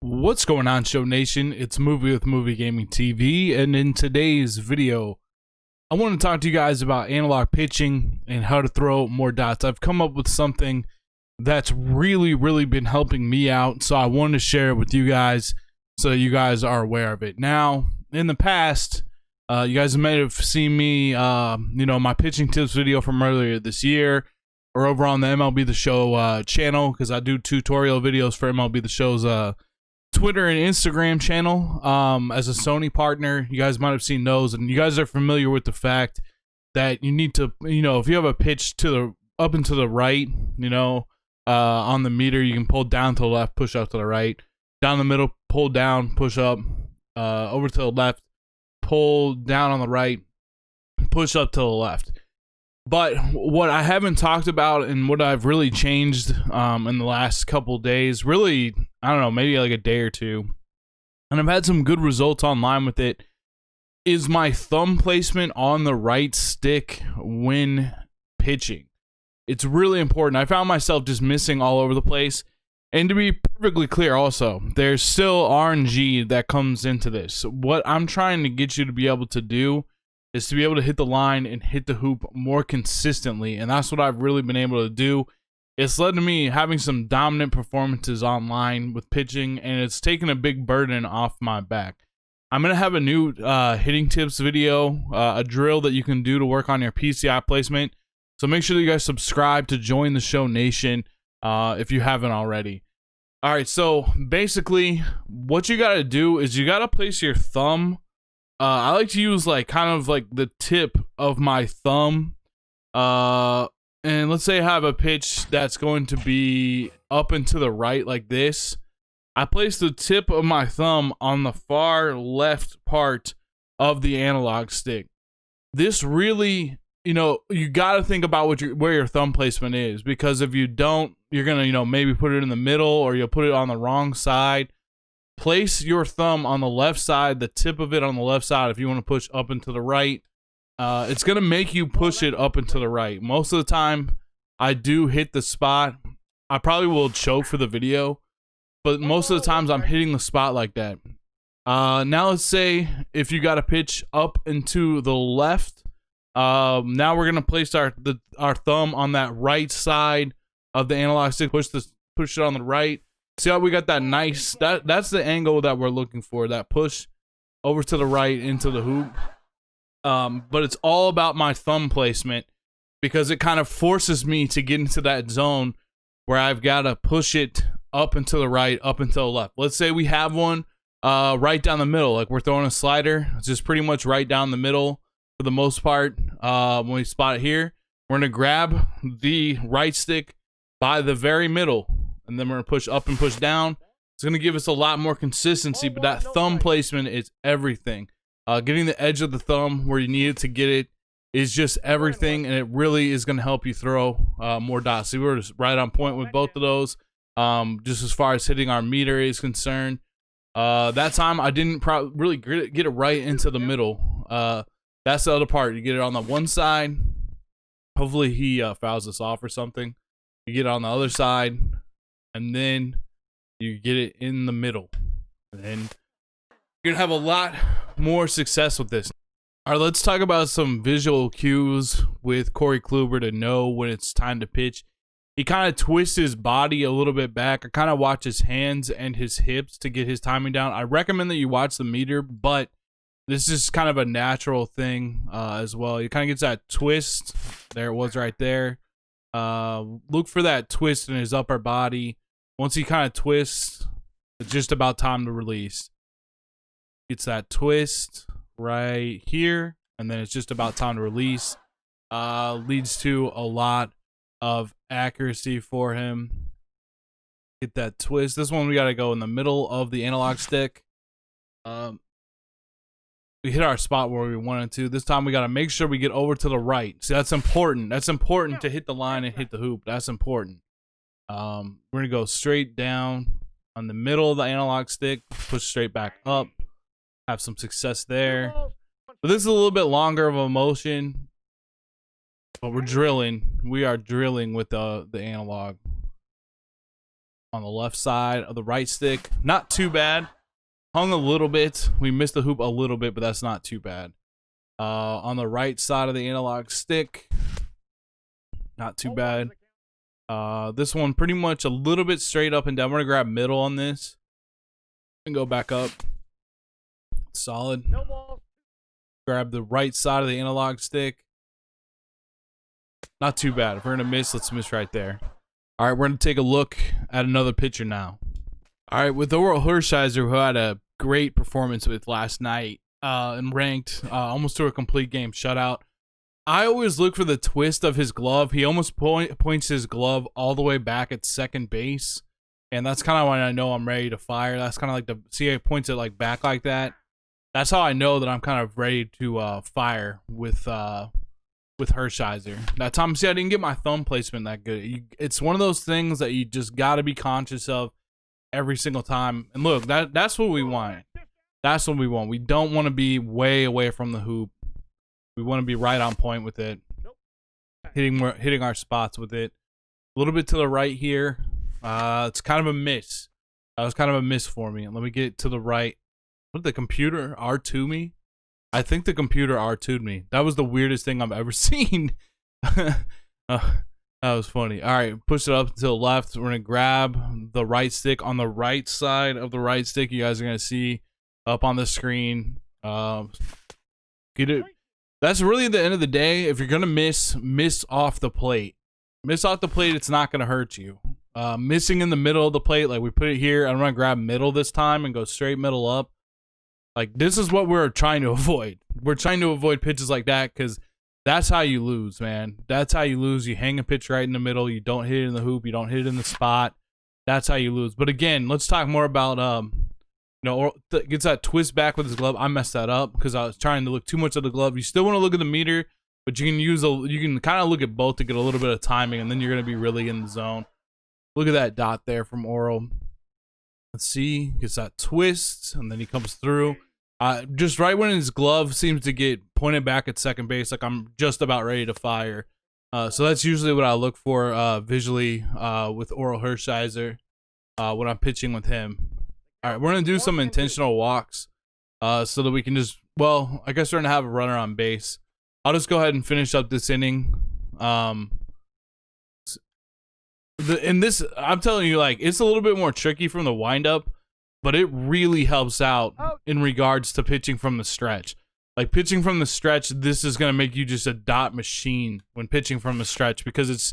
What's going on, Show Nation? It's Movie with Movie Gaming TV, and in today's video, I want to talk to you guys about analog pitching and how to throw more dots. I've come up with something that's really been helping me out, so I wanted to share it with you guys so that you guys are aware of it. Now, in the past, you guys may have seen me, my pitching tips video from earlier this year, or over on the MLB The Show channel, because I do tutorial videos for MLB The Show's Twitter and Instagram channel as a Sony partner. You guys might have seen those, and you guys are familiar with the fact that you need to, if you have a pitch to the up and to the right, on the meter, you can pull down to the left, push up to the right, down the middle, pull down, push up, over to the left, pull down on the right, push up to the left. But what I haven't talked about and what I've really changed in the last couple days, really, I don't know, maybe like a day or two, and I've had some good results online with it, is my thumb placement on the right stick when pitching. It's really important. I found myself just missing all over the place. And to be perfectly clear also, there's still RNG that comes into this. What I'm trying to get you to be able to do is to be able to hit the line and hit the hoop more consistently, and that's what I've really been able to do. It's led to me having some dominant performances online with pitching, and it's taken a big burden off my back. I'm going to have a new hitting tips video, a drill that you can do to work on your PCI placement, so make sure that you guys subscribe to join the Show Nation if you haven't already. Alright, so basically what you got to do is you got to place your thumb. I like to use kind of the tip of my thumb, and let's say I have a pitch that's going to be up and to the right like this. I place the tip of my thumb on the far left part of the analog stick. This really, you got to think about where your thumb placement is, because if you don't, you're gonna, maybe put it in the middle, or you'll put it on the wrong side. Place your thumb on the left side, the tip of it on the left side if you want to push up and to the right. It's going to make you push it up and to the right. Most of the time, I do hit the spot. I probably will choke for the video, but most of the times I'm hitting the spot like that. Now let's say if you got a pitch up and to the left. Now we're going to place our thumb on that right side of the analog stick. Push it on the right. See how we got that nice, that's the angle that we're looking for, that push over to the right into the hoop. But it's all about my thumb placement, because it kind of forces me to get into that zone where I've got to push it up and to the right, up and to the left. Let's say we have one right down the middle, like we're throwing a slider. It's just pretty much right down the middle for the most part. When we spot it here, we're going to grab the right stick by the very middle, and then we're going to push up and push down. It's going to give us a lot more consistency, but that thumb placement is everything. Getting the edge of the thumb where you need it to get it is just everything, and it really is going to help you throw more dots. So we were just right on point with both of those, just as far as hitting our meter is concerned. That time I didn't really get it right into the middle. That's the other part. You get it on the one side. Hopefully he fouls us off or something. You get it on the other side, and then you get it in the middle, and you're gonna have a lot more success with this. All right, let's talk about some visual cues with Corey Kluber to know when it's time to pitch. He kind of twists his body a little bit back. I kind of watch his hands and his hips to get his timing down. I recommend that you watch the meter, but this is kind of a natural thing as well. He kind of gets that twist. There it was right there. Look for that twist in his upper body. Once he kind of twists, it's just about time to release. Gets that twist right here, and then it's just about time to release. Leads to a lot of accuracy for him. Get that twist. This one we got to go in the middle of the analog stick. We hit our spot where we wanted to. This time we got to make sure we get over to the right. See, that's important. That's important to hit the line and hit the hoop. That's important. We're going to go straight down on the middle of the analog stick, push straight back up, have some success there. But this is a little bit longer of a motion, but we're drilling. We are drilling with the analog. on the left side of the right stick. Not too bad. Hung a little bit. We missed the hoop a little bit, but that's not too bad. On the right side of the analog stick, not too bad. This one pretty much a little bit straight up and down. We're gonna grab middle on this and go back up. Solid. Grab the right side of the analog stick. Not too bad. If we're gonna miss, let's miss right there. All right, we're gonna take a look at another pitcher now. All right, with Oral Hirschheizer, who had a great performance with last night and ranked almost to a complete game shutout. I always look for the twist of his glove. He almost points his glove all the way back at second base, and that's kind of when I know I'm ready to fire. That's kind of like see how he points it like back like that. That's how I know that I'm kind of ready to fire with Hirschheizer. That time, see, I didn't get my thumb placement that good. It's one of those things that you just got to be conscious of every single time. And look, that's what we want. That's what we want. We don't want to be way away from the hoop. We want to be right on point with it. Hitting our spots with it. A little bit to the right here. It's kind of a miss. That was kind of a miss for me. Let me get it to the right. What did the computer R2 me? I think the computer R2'd me. That was the weirdest thing I've ever seen. That was funny. All right, push it up to the left. We're gonna grab the right stick on the right side of the right stick. You guys are gonna see up on the screen. Get it. That's really the end of the day. If you're gonna miss off the plate. Miss off the plate, it's not gonna hurt you. Missing in the middle of the plate, like we put it here. I'm gonna grab middle this time and go straight middle up. Like, this is what we're trying to avoid. We're trying to avoid pitches like that because that's how you lose, man. That's how you lose. You hang a pitch right in the middle. You don't hit it in the hoop. You don't hit it in the spot. That's how you lose. But again, let's talk more about, gets that twist back with his glove. I messed that up because I was trying to look too much at the glove. You still want to look at the meter, but you can kind of look at both to get a little bit of timing, and then you're going to be really in the zone. Look at that dot there from Oral. Let's see. Gets that twist, and then he comes through. Just right when his glove seems to get pointed back at second base, like I'm just about ready to fire. So that's usually what I look for visually with Oral Hirschheizer when I'm pitching with him. All right, we're going to do some intentional walks so that we can just, well, I guess we're going to have a runner on base. I'll just go ahead and finish up this inning. In this, I'm telling you, like, it's a little bit more tricky from the windup, but it really helps out in regards to pitching from the stretch. Like, pitching from the stretch, this is going to make you just a dot machine when pitching from the stretch because it's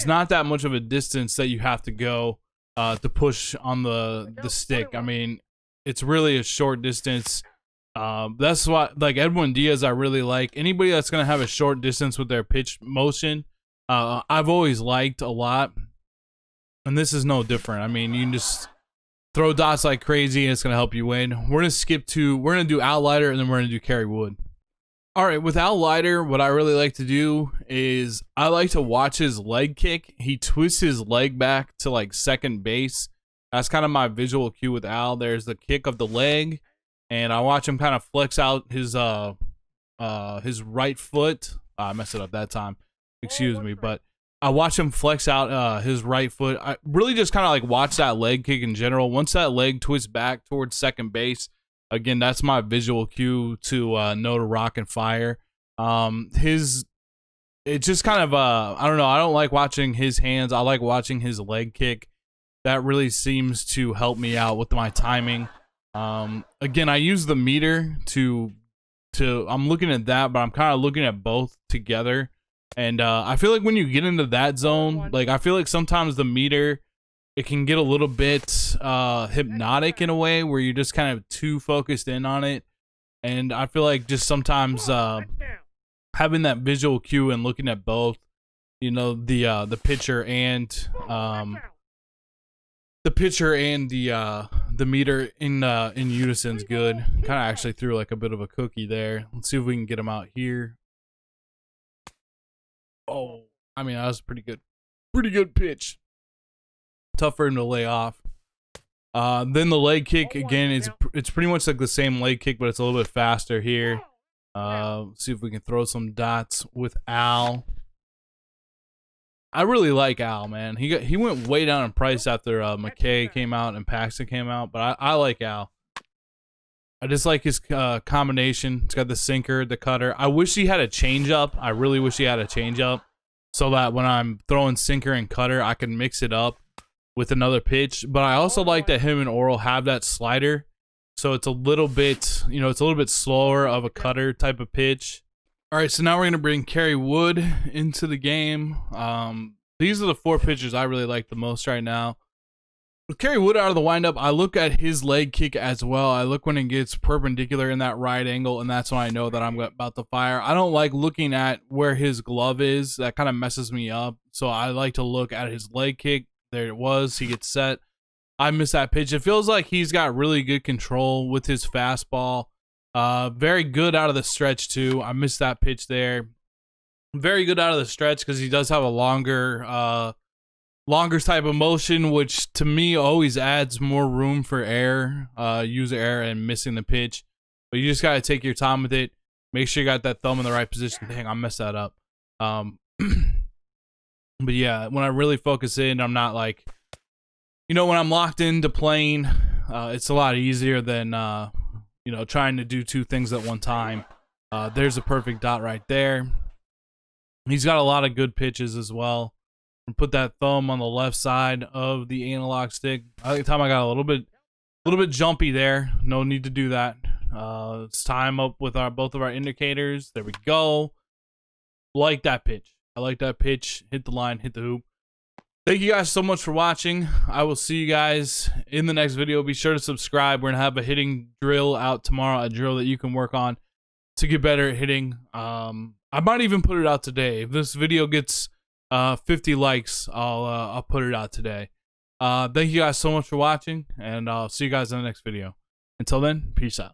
not that much of a distance that you have to go to push on the stick. I mean, it's really a short distance. That's why, like, Edwin Diaz, I really like. Anybody that's going to have a short distance with their pitch motion, I've always liked a lot. And this is no different. I mean, you can just throw dots like crazy and it's going to help you win. We're going to do Al Leiter and then we're going to do Carrie Wood. All right, with Al Leiter, what I really like to do is I like to watch his leg kick. He twists his leg back to like second base. That's kind of my visual cue with Al. There's the kick of the leg, and I watch him kind of flex out his right foot. I messed it up that time. Excuse me, but I watch him flex out his right foot. I really just kind of like watch that leg kick in general. Once that leg twists back towards second base, again, that's my visual cue to know to rock and fire. It's just kind of I don't know. I don't like watching his hands. I like watching his leg kick. That really seems to help me out with my timing. Again, I use the meter to I'm looking at that, but I'm kind of looking at both together. And I feel like when you get into that zone, like I feel like sometimes the meter, it can get a little bit hypnotic in a way where you're just kind of too focused in on it. And I feel like just sometimes having that visual cue and looking at both, you know, the pitcher and the meter in unison is good. Kind of actually threw like a bit of a cookie there. Let's see if we can get him out here. Oh, I mean, that was pretty good pitch. Tough for him to lay off. Then the leg kick again, it's pretty much like the same leg kick, but it's a little bit faster here. See if we can throw some dots with Al. I really like Al, man. He went way down in price after McKay came out and Paxton came out, but I like Al. I just like his combination. It's got the sinker, the cutter. I wish he had a changeup. I really wish he had a changeup so that when I'm throwing sinker and cutter, I can mix it up with another pitch. But I also like that him and Oral have that slider, so it's a little bit, you know, it's a little bit slower of a cutter type of pitch. All right, so now we're gonna bring Carrie Wood into the game. These are the 4 pitchers I really like the most right now. With Carrie Wood out of the windup, I look at his leg kick as well. I look when it gets perpendicular in that right angle, and that's when I know that I'm about to fire. I don't like looking at where his glove is. That kind of messes me up. So I like to look at his leg kick. There it was. He gets set. I miss that pitch. It feels like he's got really good control with his fastball. Very good out of the stretch, too. I missed that pitch there. Very good out of the stretch because he does have a longer type of motion, which to me always adds more room for error, user error, and missing the pitch. But you just got to take your time with it. Make sure you got that thumb in the right position. Dang, I messed that up. But yeah, when I really focus in, I'm not like, you know, when I'm locked into playing, it's a lot easier than, you know, trying to do 2 things at one time. There's a perfect dot right there. He's got a lot of good pitches as well. Put that thumb on the left side of the analog stick. I think I got a little bit jumpy there. No need to do that. Let's time up with both of our indicators. There we go. Like that pitch. I like that pitch. Hit the line, hit the hoop. Thank you guys so much for watching. I will see you guys in the next video. Be sure to subscribe. We're gonna have a hitting drill out tomorrow, a drill that you can work on to get better at hitting. I might even put it out today. If this video gets 50 likes, I'll put it out today. Thank you guys so much for watching, and I'll see you guys in the next video. Until then, peace out.